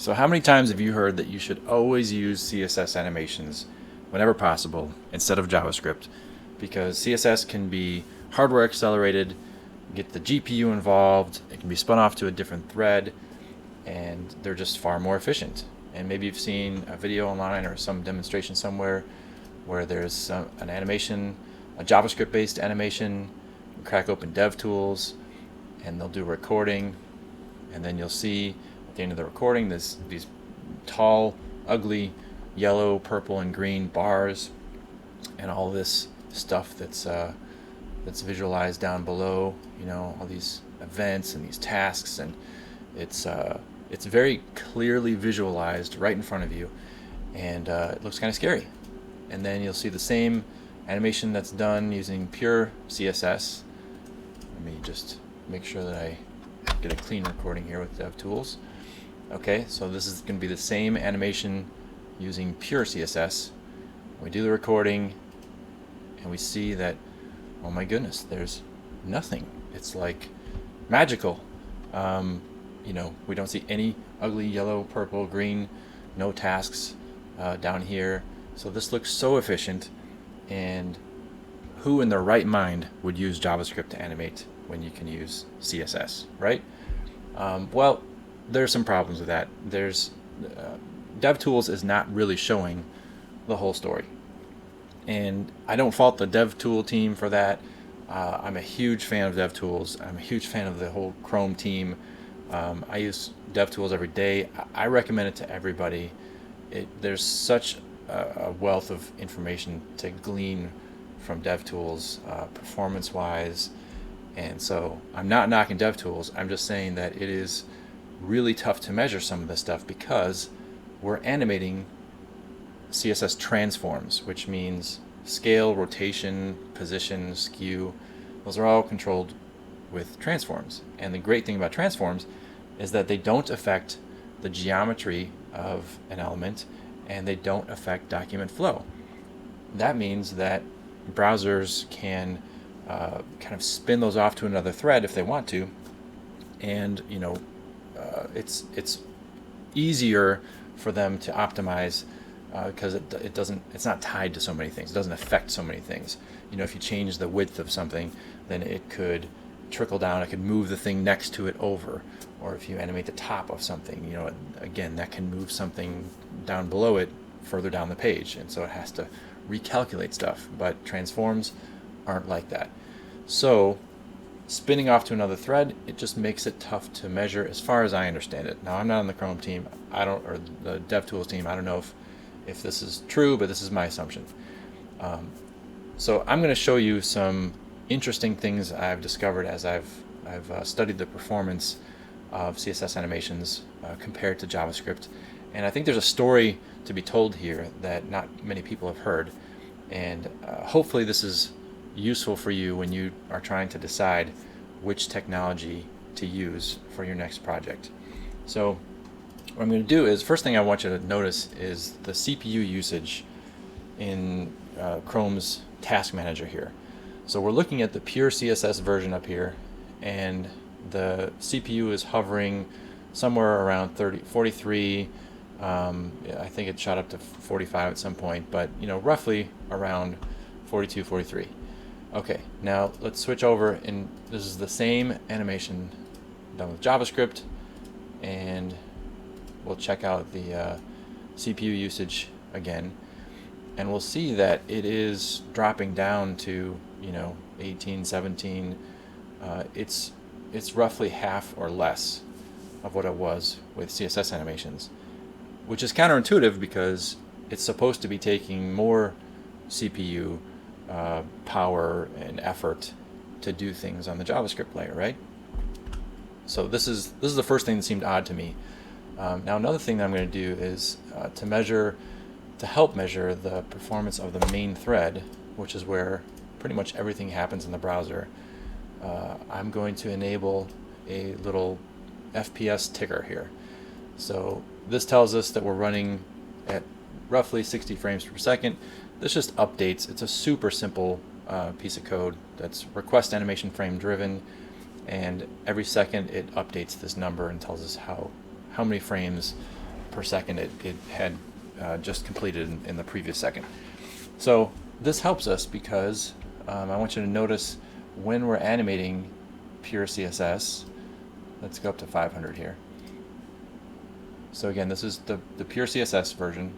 So how many times have you heard that you should always use CSS animations whenever possible instead of JavaScript? Because CSS can be hardware accelerated, get the GPU involved, it can be spun off to a different thread, and they're just far more efficient. And maybe you've seen a video online or some demonstration somewhere where there's an animation, a JavaScript-based animation. You crack open DevTools, and they'll do recording, and then you'll see at the end of the recording these tall, ugly, yellow, purple, and green bars, and all this stuff that's visualized down below. You know, all these events and these tasks, and it's very clearly visualized right in front of you, and it looks kind of scary. And then you'll see the same animation that's done using pure CSS. Let me just make sure that I get a clean recording here with DevTools. Okay, so this is going to be the same animation using pure CSS. We do the recording, and we see that, oh my goodness, there's nothing. It's like magical. You know, we don't see any ugly yellow, purple, green, no tasks down here. So this looks so efficient, and who in their right mind would use JavaScript to animate when you can use CSS, right? Well, there's some problems with that. DevTools is not really showing the whole story, and I don't fault the DevTool team for that. I'm a huge fan of DevTools. I'm a huge fan of the whole Chrome team. I use DevTools every day. I recommend it to everybody. There's such a wealth of information to glean from DevTools, performance-wise, and so I'm not knocking DevTools. I'm just saying that it is really tough to measure some of this stuff because we're animating CSS transforms, which means scale, rotation, position, skew. Those are all controlled with transforms. And the great thing about transforms is that they don't affect the geometry of an element, and they don't affect document flow. That means that browsers can kind of spin those off to another thread if they want to, and you know, it's easier for them to optimize because it's not tied to so many things. It doesn't affect so many things. You know, if you change the width of something, then it could trickle down. It could move the thing next to it over. Or if you animate the top of something, you know, again, that can move something down below it further down the page, and so it has to recalculate stuff. But transforms aren't like that. So spinning off to another thread, it just makes it tough to measure as far as I understand it. Now, I'm not on the Chrome team, or the DevTools team. I don't know if this is true, but this is my assumption. So I'm going to show you some interesting things I've discovered as I've studied the performance of CSS animations compared to JavaScript. And I think there's a story to be told here that not many people have heard. And hopefully this is useful for you when you are trying to decide which technology to use for your next project. So what I'm going to do is, first thing I want you to notice is the CPU usage in Chrome's Task Manager here. So we're looking at the pure CSS version up here, and the CPU is hovering somewhere around 43. I think it shot up to 45 at some point, but you know, roughly around 42, 43. Okay, now let's switch over, and this is the same animation done with JavaScript, and we'll check out the CPU usage again, and we'll see that it is dropping down to, you know, 18, 17. It's roughly half or less of what it was with CSS animations, which is counterintuitive because it's supposed to be taking more CPU power and effort to do things on the JavaScript layer, right? So this is the first thing that seemed odd to me. Now another thing that I'm going to do is to help measure the performance of the main thread, which is where pretty much everything happens in the browser. I'm going to enable a little FPS ticker here. So this tells us that we're running at roughly 60 frames per second. This just updates. It's a super simple piece of code that's request animation frame driven, and every second it updates this number and tells us how many frames per second it had just completed in the previous second. So this helps us because I want you to notice when we're animating pure CSS. Let's go up to 500 here. So again, this is the pure CSS version.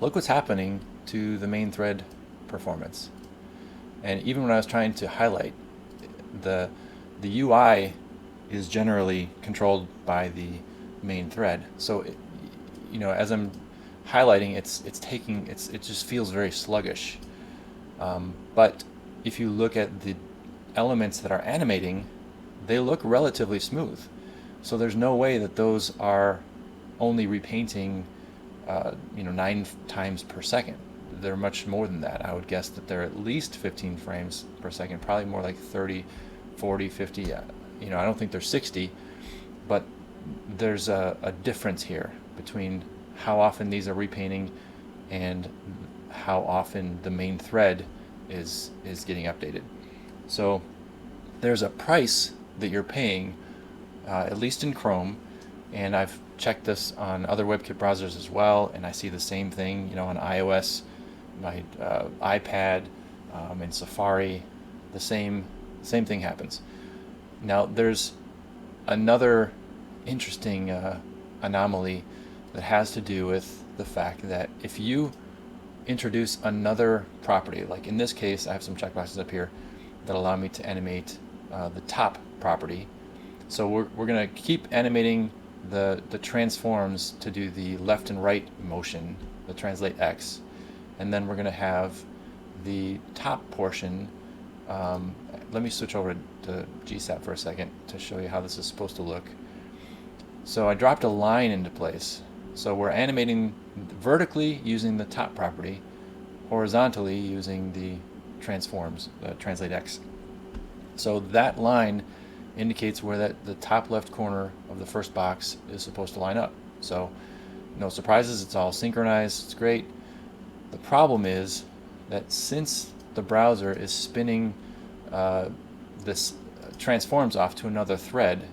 Look what's happening to the main thread performance. And even when I was trying to highlight, the UI is generally controlled by the main thread. So as I'm highlighting, it just feels very sluggish. But if you look at the elements that are animating, they look relatively smooth. So there's no way that those are only repainting 9 times per second. They're much more than that. I would guess that they're at least 15 frames per second, probably more like 30, 40, 50. I don't think they're 60, but there's a difference here between how often these are repainting and how often the main thread is getting updated. So there's a price that you're paying, at least in Chrome, and I've checked this on other WebKit browsers as well, and I see the same thing, on iOS, my iPad, and Safari. The same thing happens. Now there's another interesting anomaly that has to do with the fact that if you introduce another property, like in this case I have some checkboxes up here that allow me to animate the top property. So we're going to keep animating the transforms to do the left and right motion, the translate X, and then we're going to have the top portion. Let me switch over to GSAP for a second to show you how this is supposed to look. So I dropped a line into place. So we're animating vertically using the top property, horizontally using the transforms, the translate X. So that line indicates where the top left corner of the first box is supposed to line up. So no surprises, it's all synchronized, it's great. The problem is that since the browser is spinning this transforms off to another thread,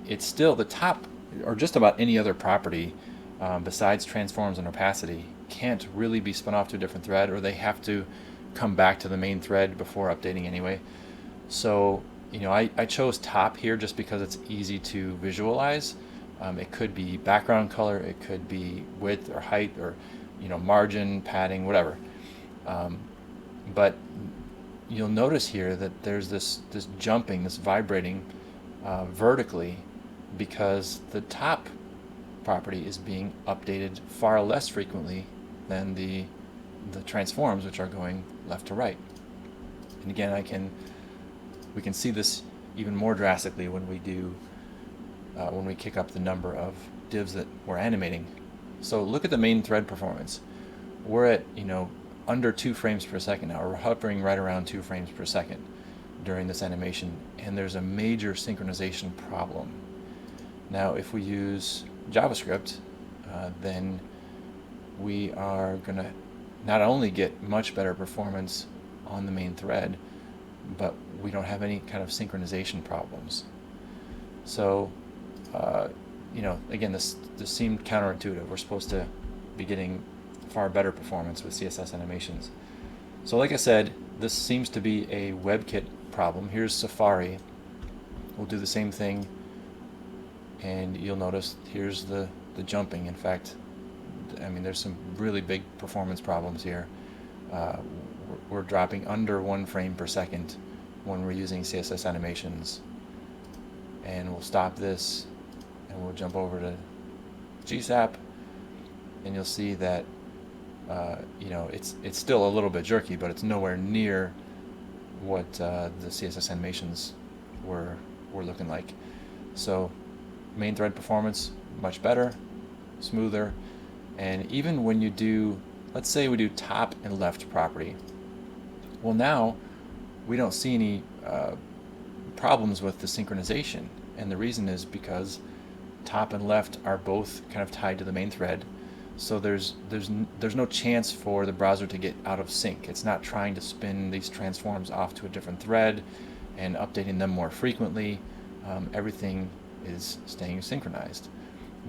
it's still the top, or just about any other property besides transforms and opacity, can't really be spun off to a different thread, or they have to come back to the main thread before updating anyway. So I chose top here just because it's easy to visualize. It could be background color, it could be width or height, or margin, padding, whatever. But you'll notice here that there's this jumping, this vibrating vertically, because the top property is being updated far less frequently than the transforms, which are going left to right. And again, we can see this even more drastically when we kick up the number of divs that we're animating. So look at the main thread performance. We're at under 2 frames per second now. We're hovering right around 2 frames per second during this animation, and there's a major synchronization problem. Now if we use JavaScript, then we are going to not only get much better performance on the main thread, but we don't have any kind of synchronization problems. So again, this seemed counterintuitive. We're supposed to be getting far better performance with CSS animations. So like I said, this seems to be a WebKit problem. Here's Safari. We'll do the same thing, and you'll notice here's the jumping. In fact, there's some really big performance problems here. We're dropping under 1 frame per second when we're using CSS animations. And we'll stop this and we'll jump over to GSAP, and you'll see that it's still a little bit jerky, but it's nowhere near what the CSS animations were looking like. So main thread performance much better, smoother, and even when you do, let's say we do top and left property, well, now we don't see any problems with the synchronization, and the reason is because top and left are both kind of tied to the main thread. So there's no chance for the browser to get out of sync. It's not trying to spin these transforms off to a different thread and updating them more frequently. Everything is staying synchronized.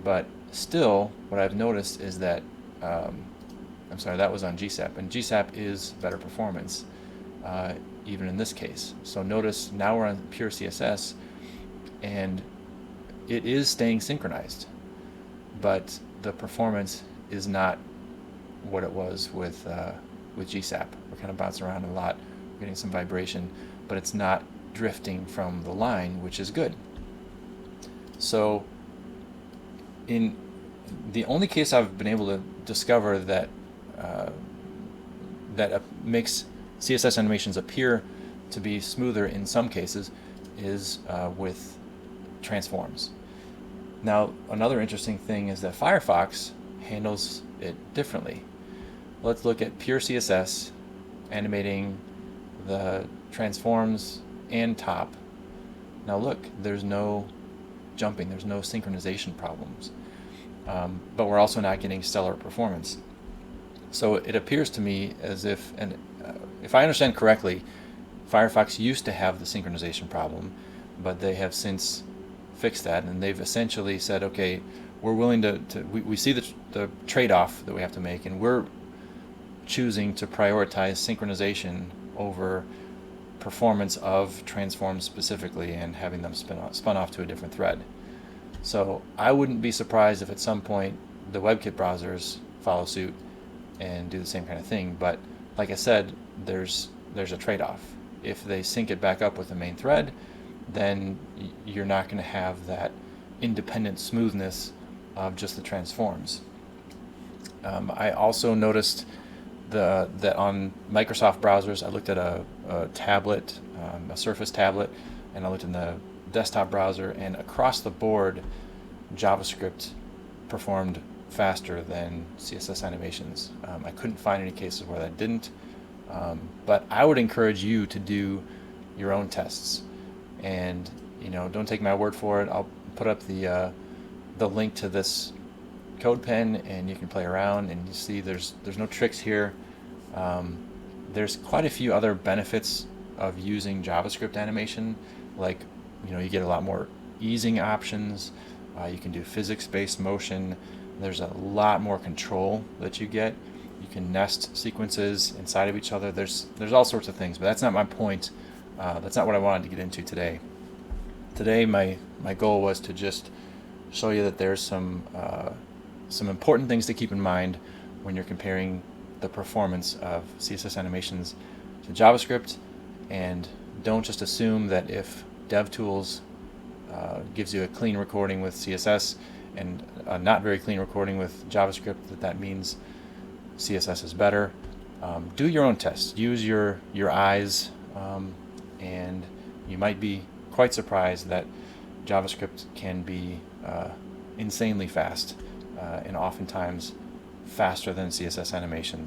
But still, what I've noticed is that, I'm sorry, that was on GSAP, and GSAP is better performance, even in this case. So notice now we're on pure CSS, and it is staying synchronized, but the performance is not what it was with GSAP. We're kind of bouncing around a lot, we're getting some vibration, but it's not drifting from the line, which is good. So in the only case I've been able to discover that makes CSS animations appear to be smoother in some cases is with transforms. Now, another interesting thing is that Firefox handles it differently. Let's look at pure CSS animating the transforms and top. Now look, there's no jumping, there's no synchronization problems, but we're also not getting stellar performance. So it appears to me as if, and if I understand correctly, Firefox used to have the synchronization problem, but they have since fixed that, and they've essentially said, okay, we're willing we see the trade-off that we have to make, and we're choosing to prioritize synchronization over performance of transforms specifically and having them spun off to a different thread. So I wouldn't be surprised if at some point the WebKit browsers follow suit and do the same kind of thing, but like I said, there's a trade-off. If they sync it back up with the main thread, then you're not going to have that independent smoothness of just the transforms. I also noticed that on Microsoft browsers, I looked at a tablet, a Surface tablet, and I looked in the desktop browser, and across the board, JavaScript performed faster than CSS animations. I couldn't find any cases where that didn't, but I would encourage you to do your own tests. And don't take my word for it. I'll put up the link to this CodePen, and you can play around, and you see there's no tricks here. There's quite a few other benefits of using JavaScript animation, like you get a lot more easing options. You can do physics-based motion. There's a lot more control that you get. You can nest sequences inside of each other. There's all sorts of things, but that's not my point. That's not what I wanted to get into today. Today, my goal was to just show you that there's some important things to keep in mind when you're comparing the performance of CSS animations to JavaScript, and don't just assume that if DevTools gives you a clean recording with CSS and a not very clean recording with JavaScript, that means CSS is better. Do your own tests. Use your eyes, and you might be quite surprised that JavaScript can be insanely fast, and oftentimes faster than CSS animations.